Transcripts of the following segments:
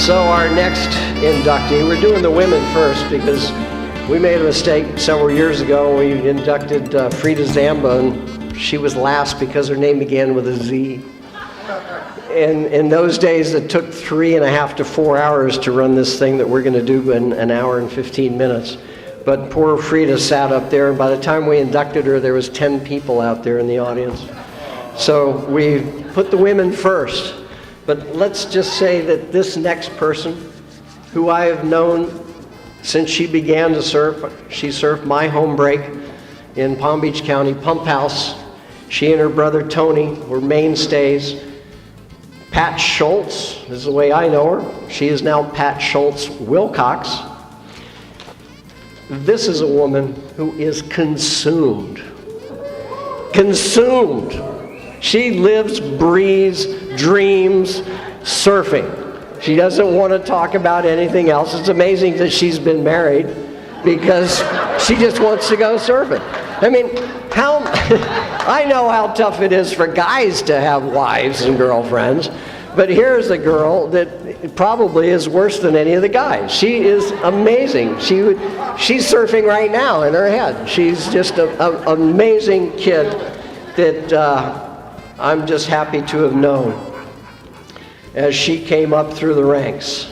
So our next inductee, we're doing the women first because we made a mistake several years ago. We inducted Frida Zamba, and she was last because her name began with a Z. And in those days, it took 3.5 to 4 hours to run this thing that we're going to do in an hour and 15 minutes. But poor Frida sat up there, and by the time we inducted her, there was 10 people out there in the audience. So we put the women first. But let's just say that this next person, who I have known since she began to surf, she surfed my home break in Palm Beach County Pump House. She and her brother Tony were mainstays. Pat Scholtz is the way I know her. She is now Pat Scholtz Wilcox. This is a woman who is consumed. Consumed. She lives, breathes, dreams surfing. She doesn't want to talk about anything else. It's amazing that she's been married because she just wants to go surfing. I mean, I know how tough it is for guys to have wives and girlfriends, but here's a girl that probably is worse than any of the guys. She is amazing. She's surfing right now in her head. She's just an amazing kid that I'm just happy to have known as she came up through the ranks.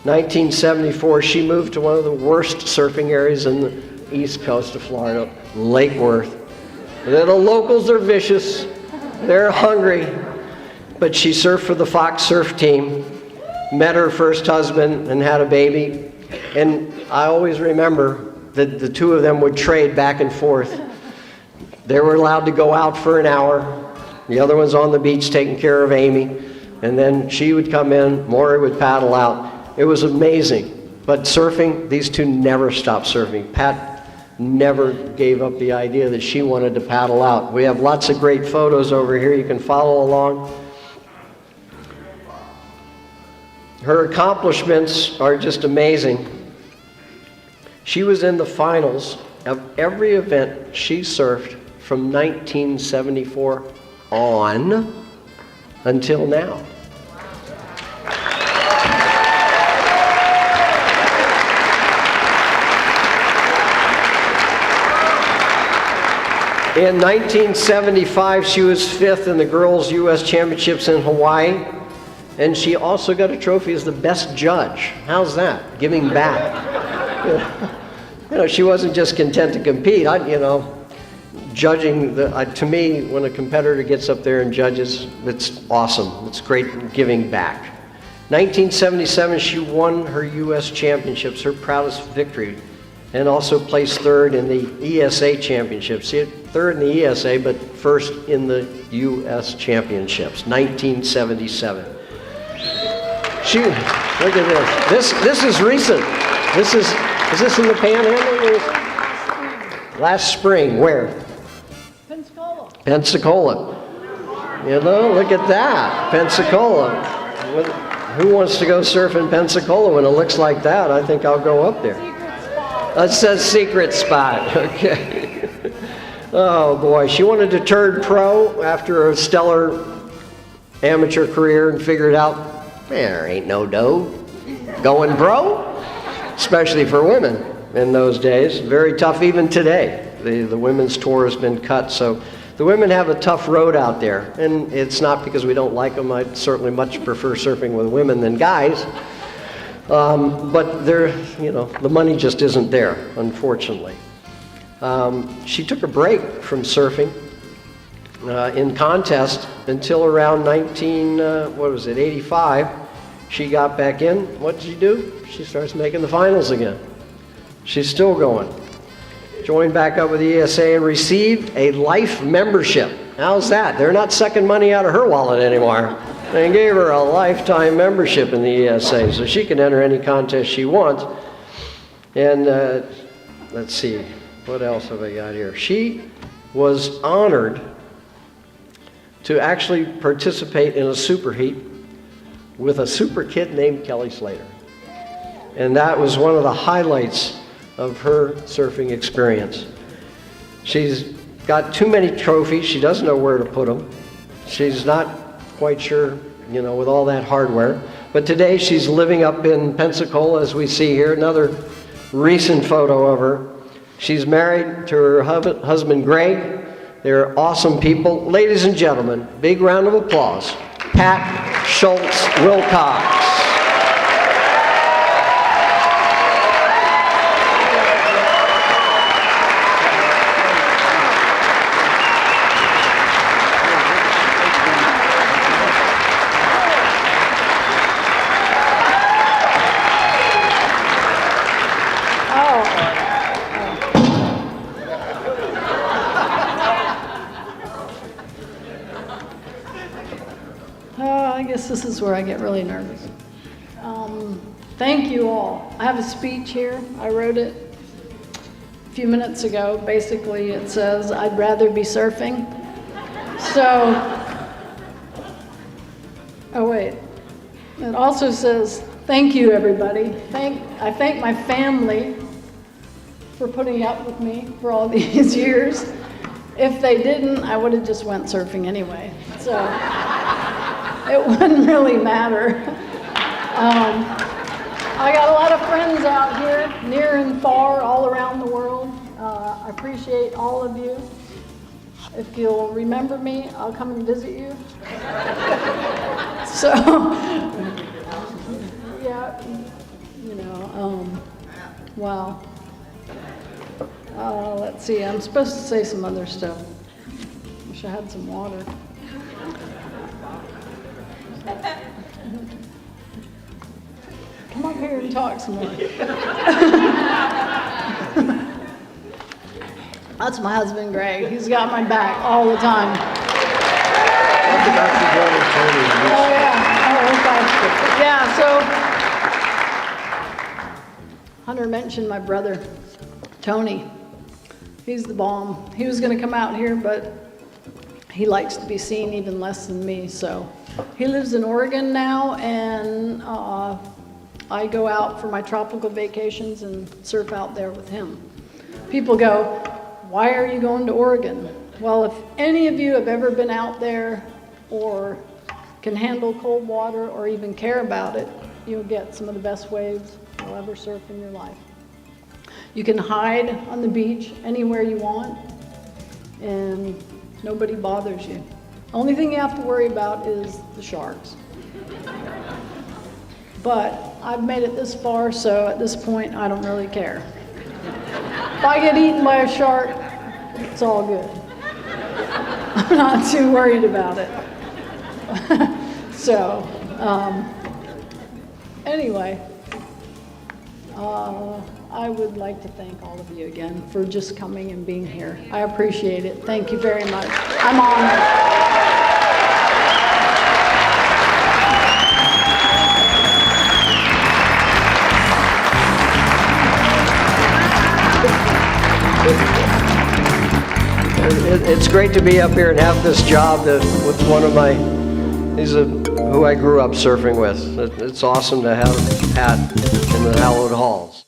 1974, she moved to one of the worst surfing areas in the east coast of Florida, Lake Worth. The locals are vicious, they're hungry, but she surfed for the Fox Surf team, met her first husband and had a baby, and I always remember that the two of them would trade back and forth. They were allowed to go out for an hour. The other one's on the beach taking care of Amy. And then she would come in, Maury would paddle out. It was amazing. But surfing, these two never stopped surfing. Pat never gave up the idea that she wanted to paddle out. We have lots of great photos over here. You can follow along. Her accomplishments are just amazing. She was in the finals of every event she surfed from 1974 on until now. In 1975, she was 5th in the girls' U.S. Championships in Hawaii, and she also got a trophy as the best judge. How's that? Giving back. You know, she wasn't just content to compete. Judging, to me, when a competitor gets up there and judges, it's awesome. It's great giving back. 1977, she won her U.S. Championships, her proudest victory, and also placed 3rd in the ESA Championships. She had 3rd in the ESA, but 1st in the U.S. Championships, 1977. Look at this. This is recent. Is this in the Panhandle? Last spring. Where? Pensacola. You know, look at that, Pensacola. Who wants to go surf in Pensacola when it looks like that? I think I'll go up there. It says secret spot, okay. Oh boy, she wanted to turn pro after a stellar amateur career and figured out, there ain't no dough going pro, especially for women in those days. Very tough even today. The women's tour has been cut, so the women have a tough road out there, and it's not because we don't like them. I'd certainly much prefer surfing with women than guys, but the money just isn't there, unfortunately. She took a break from surfing in contest until around 85. She got back in. What did she do? She starts making the finals again. She's still going. Joined back up with the ESA and received a life membership. How's that? They're not sucking money out of her wallet anymore. They gave her a lifetime membership in the ESA, so she can enter any contest she wants. And let's see, what else have I got here? She was honored to actually participate in a superheat with a super kid named Kelly Slater. And that was one of the highlights of her surfing experience. She's got too many trophies. She doesn't know where to put them. She's not quite sure, with all that hardware. But today she's living up in Pensacola, as we see here. Another recent photo of her. She's married to her husband, Greg. They're awesome people. Ladies and gentlemen, big round of applause. Pat Scholtz Wilcox. I guess this is where I get really nervous. Thank you all. I have a speech here. I wrote it a few minutes ago. Basically, it says, I'd rather be surfing. So, oh wait. It also says, thank you everybody. I thank my family for putting up with me for all these years. If they didn't, I would have just went surfing anyway. So. It wouldn't really matter. I got a lot of friends out here, near and far, all around the world. I appreciate all of you. If you'll remember me, I'll come and visit you. So, yeah, you know, wow. Let's see, I'm supposed to say some other stuff. Wish I had some water. Come up here and talk some more. That's my husband, Greg. He's got my back all the time. Oh, yeah. Oh, okay. Yeah, so Hunter mentioned my brother, Tony. He's the bomb. He was going to come out here, but he likes to be seen even less than me, so. He lives in Oregon now, and I go out for my tropical vacations and surf out there with him. People go, why are you going to Oregon? Well, if any of you have ever been out there or can handle cold water or even care about it, you'll get some of the best waves you'll ever surf in your life. You can hide on the beach anywhere you want, and nobody bothers you. Only thing you have to worry about is the sharks. But I've made it this far, so at this point, I don't really care. If I get eaten by a shark, it's all good. I'm not too worried about it. So, anyway, I would like to thank all of you again for just coming and being here. I appreciate it. Thank you very much. I'm honored. It's great to be up here and have this job with one of my, who I grew up surfing with. It's awesome to have Pat in the hallowed halls.